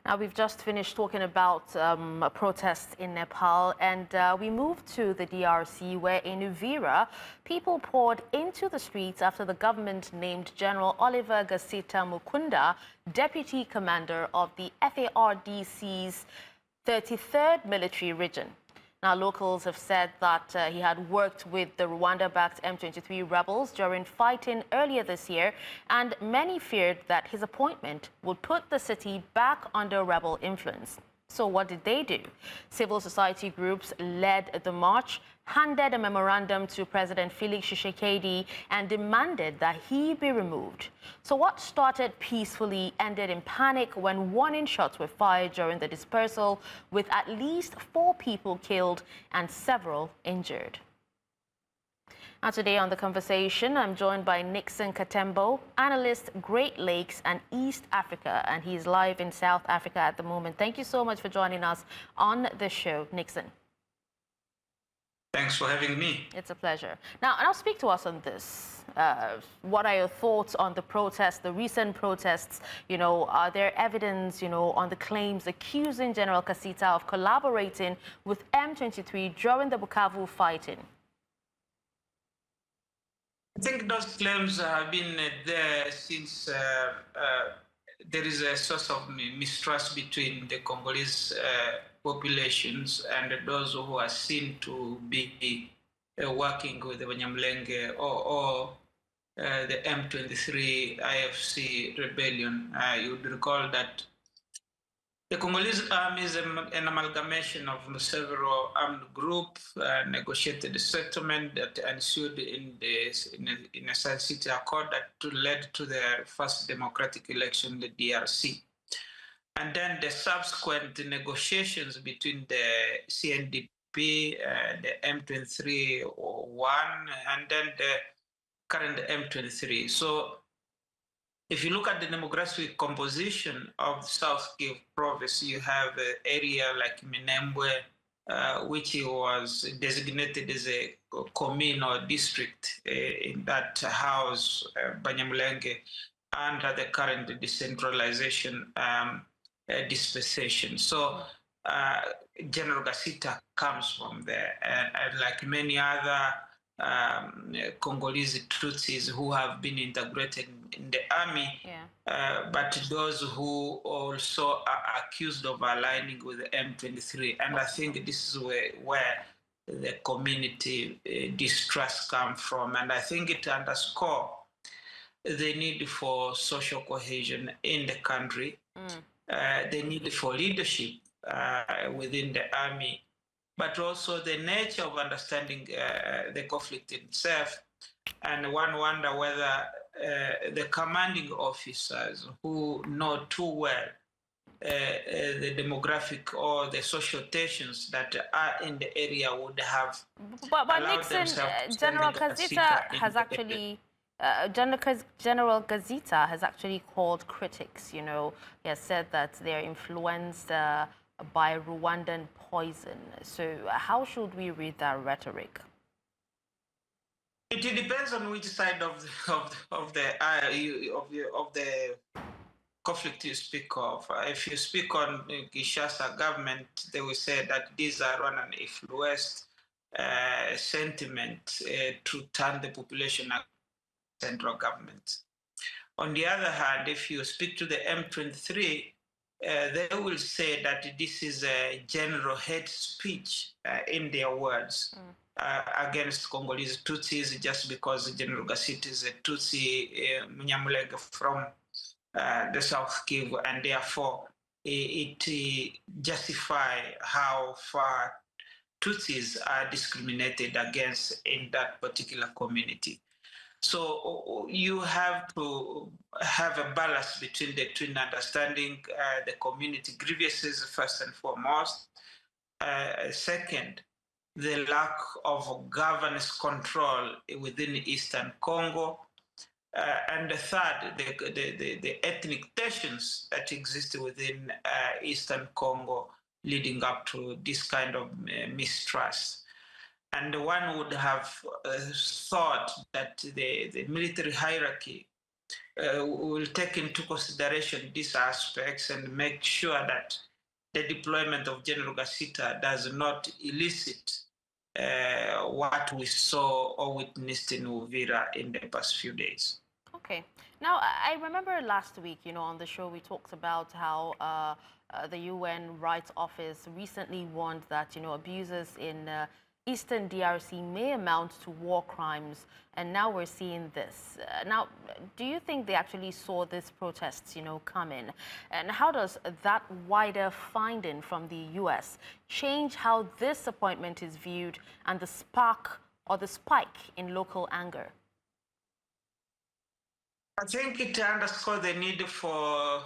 Now, we've just finished talking about a protest in Nepal, and we moved to the DRC, where in Uvira, people poured into the streets after the government named General Olivier Gasita Mukunda deputy commander of the FARDC's 33rd military region. Now, locals have said that he had worked with the Rwanda-backed M23 rebels during fighting earlier this year, and many feared that his appointment would put the city back under rebel influence. So what did they do? Civil society groups led the march, handed a memorandum to President Félix Tshisekedi, and demanded that he be removed. So what started peacefully ended in panic when warning shots were fired during the dispersal, with at least 4 people killed and several injured. Now today on The Conversation, I'm joined by Nixon Katembo, analyst Great Lakes and East Africa, and he's live in South Africa at the moment. Thank you so much for joining us on the show, Nixon. Thanks for having me. It's a pleasure. Now speak to us on this. What are your thoughts on the protests, the recent protests? Are there evidence, on the claims accusing General Gasita of collaborating with M23 during the Bukavu fighting? I think those claims have been there since there is a source of mistrust between the Congolese populations and those who are seen to be working with the Banyamulenge or the M23 IFC rebellion. You would recall that the Congolese army is an amalgamation of several armed groups, negotiated a settlement that ensued in a Sun City Accord that led to the first democratic election in the DRC. And then the subsequent negotiations between the CNDP, the M23-1, and then the current M23. So if you look at the demographic composition of South Kivu province, you have an area like Minembwe, which was designated as a commune or district in that house, Banyamulenge, under the current decentralization dispensation. So General Gasita comes from there, and like many other Congolese Tutsis who have been integrated in the army, but those who also are accused of aligning with the M23. And I think this is where the community distrust comes from. And I think it underscores the need for social cohesion in the country, the need for leadership within the army, but also the nature of understanding the conflict itself. And one wonder whether the commanding officers who know too well the demographic or the social tensions that are in the area would have but Nixon, General Gasita has actually General Gasita has actually called critics, he has said that they're influenced by Rwandan poison. So how should we read that rhetoric? It depends on which side of the conflict you speak of. If you speak on the Kinshasa government, they will say that these are Rwandan influenced sentiment to turn the population against the central government. On the other hand, if you speak to the M23, they will say that this is a general hate speech in their words against Congolese Tutsis, just because General Gasita is a Tutsi Munyamulenge from the South Kivu, and therefore it justifies how far Tutsis are discriminated against in that particular community. So you have to have a balance between the two, understanding the community grievances first and foremost. Second, the lack of governance control within Eastern Congo. And the third, the ethnic tensions that exist within Eastern Congo leading up to this kind of mistrust. And one would have thought that the military hierarchy will take into consideration these aspects and make sure that the deployment of General Gasita does not elicit what we saw or witnessed in Uvira in the past few days. Okay. Now, I remember last week, on the show we talked about how the UN Rights Office recently warned that, abuses in Eastern DRC may amount to war crimes, and now we're seeing this. Now, do you think they actually saw these protests, come in? And how does that wider finding from the US change how this appointment is viewed and the spark or the spike in local anger? I think it underscores the need for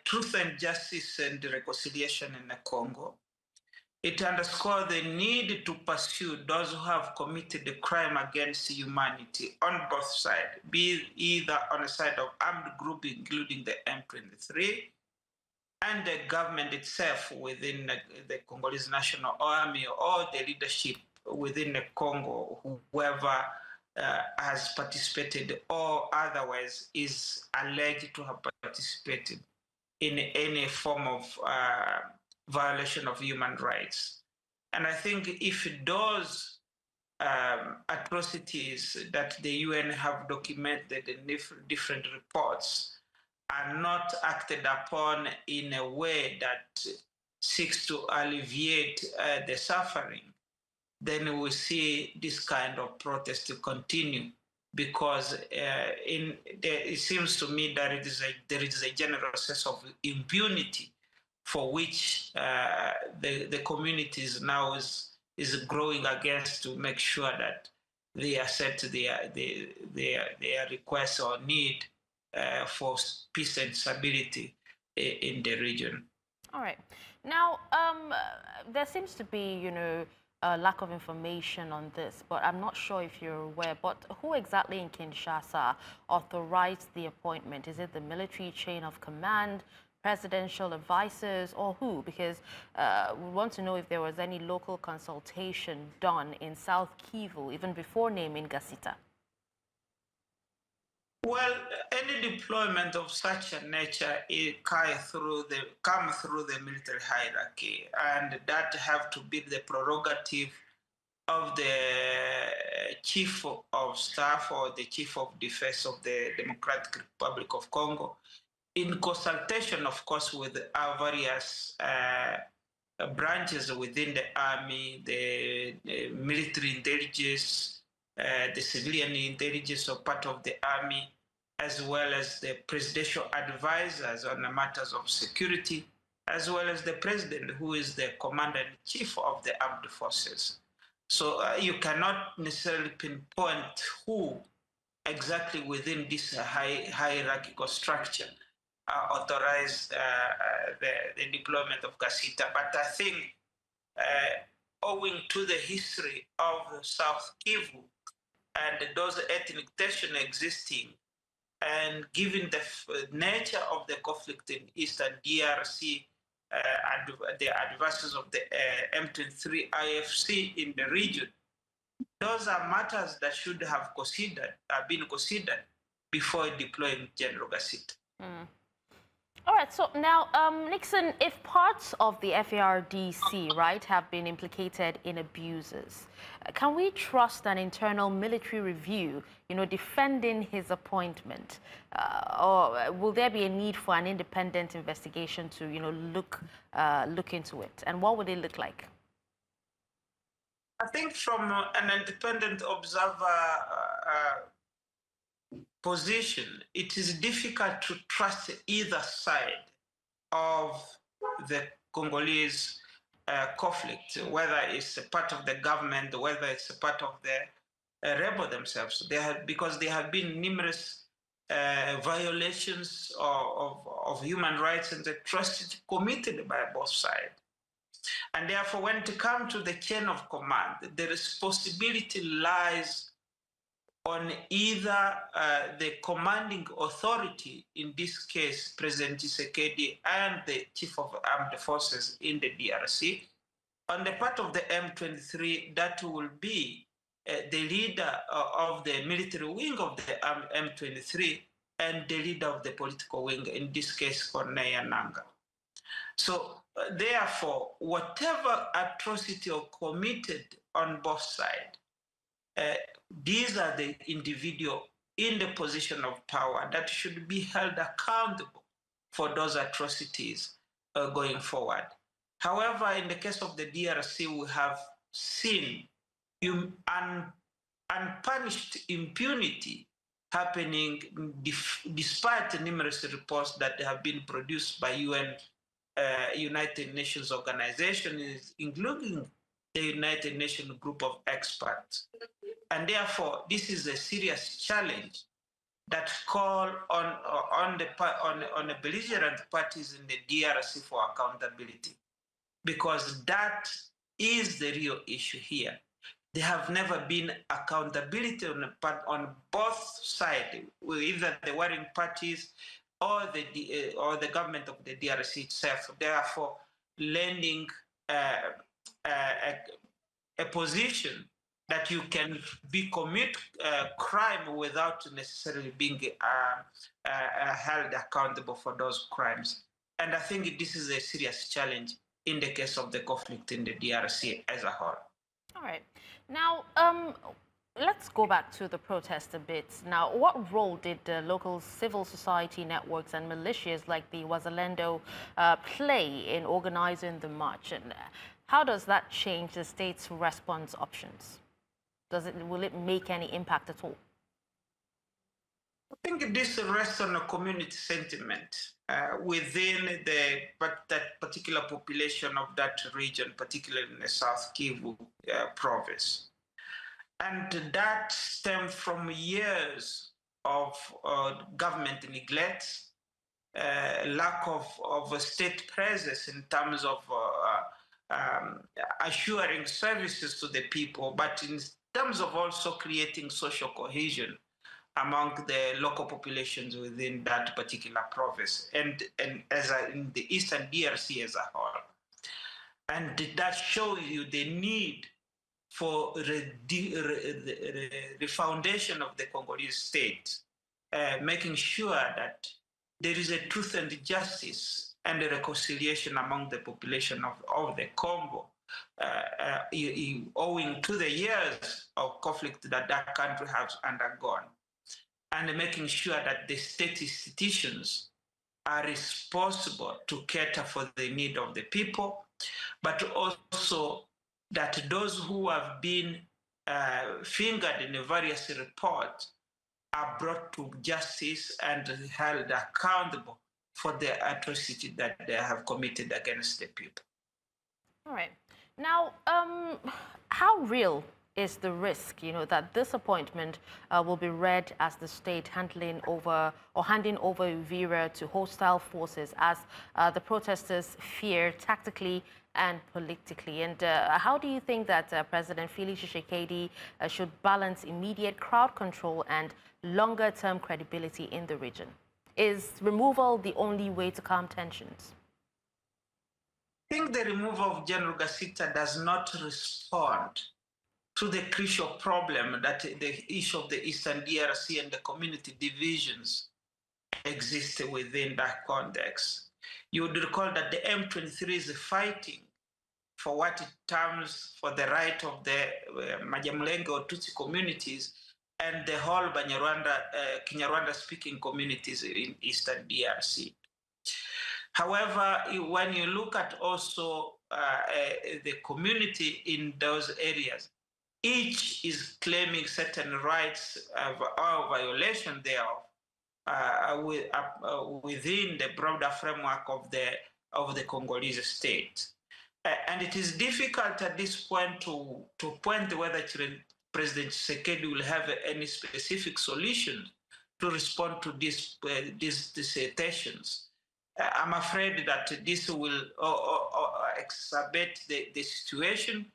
truth and justice and reconciliation in the Congo. It underscores the need to pursue those who have committed a crime against humanity on both sides, be either on the side of armed group, including the M23, and the government itself within the Congolese National Army or the leadership within the Congo, whoever has participated or otherwise is alleged to have participated in any form of violation of human rights. And I think if those atrocities that the UN have documented in different reports are not acted upon in a way that seeks to alleviate the suffering, then we see this kind of protest to continue, because it seems to me that there is a general sense of impunity for which the communities now is growing against, to make sure that they accept their requests or need for peace and stability in the region. All right. Now, there seems to be, a lack of information on this, but I'm not sure if you're aware, but who exactly in Kinshasa authorized the appointment? Is it the military chain of command, presidential advisors, or who? Because we want to know if there was any local consultation done in South Kivu even before naming Gasita. Well, any deployment of such a nature come through the military hierarchy, and that have to be the prerogative of the chief of staff or the chief of defense of the Democratic Republic of Congo, in consultation, of course, with our various branches within the army, the military intelligence, the civilian intelligence or part of the army, as well as the presidential advisors on the matters of security, as well as the president, who is the commander-in-chief of the armed forces. So you cannot necessarily pinpoint who exactly within this hierarchical structure authorized the deployment of Gasita. But I think owing to the history of South Kivu and those ethnic tensions existing, and given the nature of the conflict in Eastern DRC, the advances of the M23 IFC in the region, those are matters that should have been considered before deploying General Gasita. Mm. All right, so now, Nixon, if parts of the FARDC, right, have been implicated in abuses, can we trust an internal military review, defending his appointment? Or will there be a need for an independent investigation to, look into it? And what would it look like? I think from an independent observer position, it is difficult to trust either side of the Congolese conflict, whether it's a part of the government, whether it's a part of the rebel themselves. Because there have been numerous violations of human rights and atrocities committed by both sides. And therefore, when it comes to the chain of command, the responsibility lies on either the commanding authority, in this case, President Tshisekedi and the Chief of Armed Forces in the DRC. On the part of the M23, that will be the leader of the military wing of the M23, and the leader of the political wing, in this case, Corneille Nangaa. So therefore, whatever atrocity or committed on both sides, these are the individuals in the position of power that should be held accountable for those atrocities going forward. However, in the case of the DRC, we have seen unpunished impunity happening despite numerous reports that have been produced by United Nations organizations, including the United Nations group of experts. And therefore, this is a serious challenge that call on the belligerent parties in the DRC for accountability, because that is the real issue here. There have never been accountability on both sides, either the warring parties or the government of the DRC itself. Therefore, lending a position that you can commit crime without necessarily being held accountable for those crimes. And I think this is a serious challenge in the case of the conflict in the DRC as a whole. All right. Now, let's go back to the protest a bit. Now, what role did the local civil society networks and militias like the Wazalendo play in organizing the march? And how does that change the state's response options? Will it make any impact at all? I think this rests on a community sentiment within that particular population of that region, particularly in the South Kivu province. And that stems from years of government neglect, lack of a state presence in terms of assuring services to the people, but in terms of also creating social cohesion among the local populations within that particular province, and as in the Eastern DRC as a whole. And that shows you the need for the foundation of the Congolese state, making sure that there is a truth and justice and a reconciliation among the population of the Congo, owing to the years of conflict that that country has undergone, and making sure that the state institutions are responsible to cater for the need of the people, but also that those who have been fingered in the various reports are brought to justice and held accountable for the atrocity that they have committed against the people. All right. Now, how real is the risk, that this appointment will be read as the state handing over Uvira to hostile forces, as the protesters fear tactically and politically? And how do you think that President Félix Tshisekedi should balance immediate crowd control and longer-term credibility in the region? Is removal the only way to calm tensions? I think the removal of General Gasita does not respond to the crucial problem that the issue of the Eastern DRC and the community divisions exist within that context. You would recall that the M23 is fighting for what it terms for the right of the Majamulenge or Tutsi communities and the whole Kinyarwanda-speaking communities in Eastern DRC. However, when you look at also the community in those areas, each is claiming certain rights or violation thereof within the broader framework of the Congolese state. And it is difficult at this point to point whether President Tshisekedi will have any specific solution to respond to these tensions. I'm afraid that this will exacerbate the situation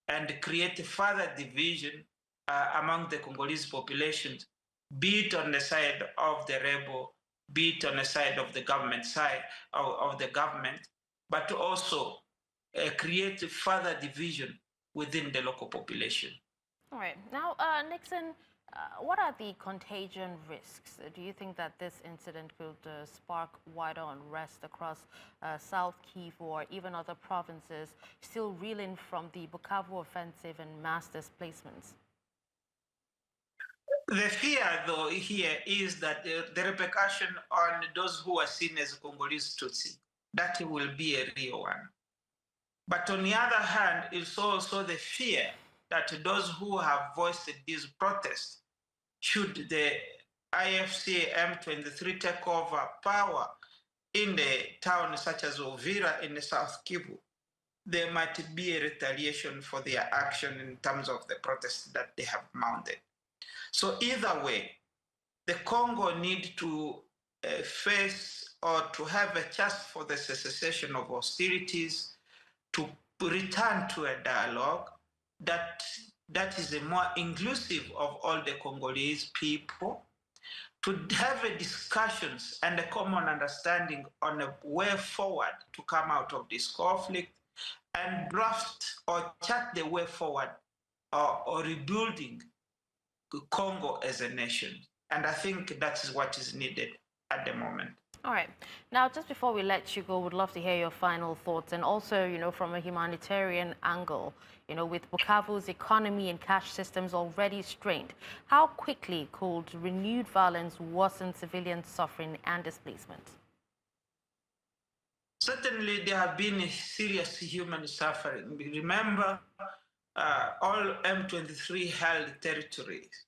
and create further division among the Congolese populations, be it on the side of the rebel, be it on the side of the government but also create further division within the local population. All right. Now, Nixon, What are the contagion risks? Do you think that this incident could spark wider unrest across South Kivu or even other provinces still reeling from the Bukavu offensive and mass displacements? The fear, though, here is that the repercussion on those who are seen as Congolese Tutsi, that will be a real one. But on the other hand, it's also the fear that those who have voiced these protests, should the IFC M23 take over power in the towns such as Uvira in the South Kivu, there might be a retaliation for their action in terms of the protests that they have mounted. So either way, the Congo need to face or to have a chance for the cessation of hostilities, to return to a dialogue that is a more inclusive of all the Congolese people, to have a discussions and a common understanding on a way forward to come out of this conflict and draft or chart the way forward or rebuilding Congo as a nation. And I think that is what is needed at the moment. All right. Now, just before we let you go, would love to hear your final thoughts, and also, from a humanitarian angle, with Bukavu's economy and cash systems already strained, how quickly could renewed violence worsen civilian suffering and displacement? Certainly, there have been serious human suffering. Remember, all M23 held territories.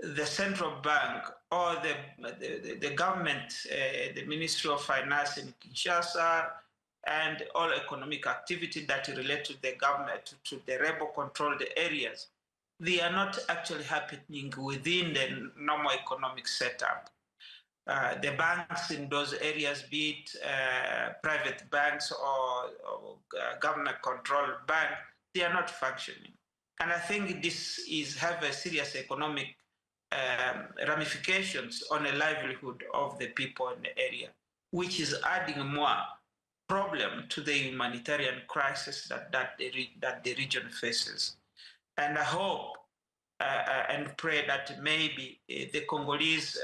The central bank or the government, the Ministry of Finance in Kinshasa, and all economic activity that relate to the government, to the rebel-controlled areas, they are not actually happening within the normal economic setup. The banks in those areas, be it private banks or government-controlled banks, they are not functioning. And I think this have a serious economic ramifications on the livelihood of the people in the area, which is adding more problem to the humanitarian crisis that the region faces. And I hope and pray that maybe the Congolese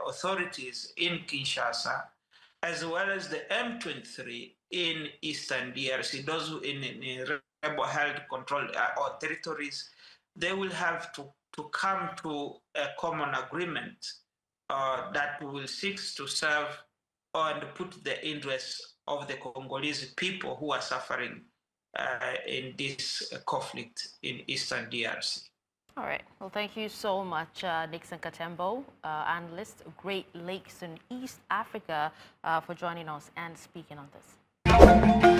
authorities in Kinshasa, as well as the M23 in Eastern DRC, those who in rebel-held controlled or territories, they will have to come to a common agreement that will seek to serve and put the interests of the Congolese people who are suffering in this conflict in Eastern DRC. All right. Well, thank you so much, Nixon Katembo, analyst, Great Lakes and East Africa, for joining us and speaking on this.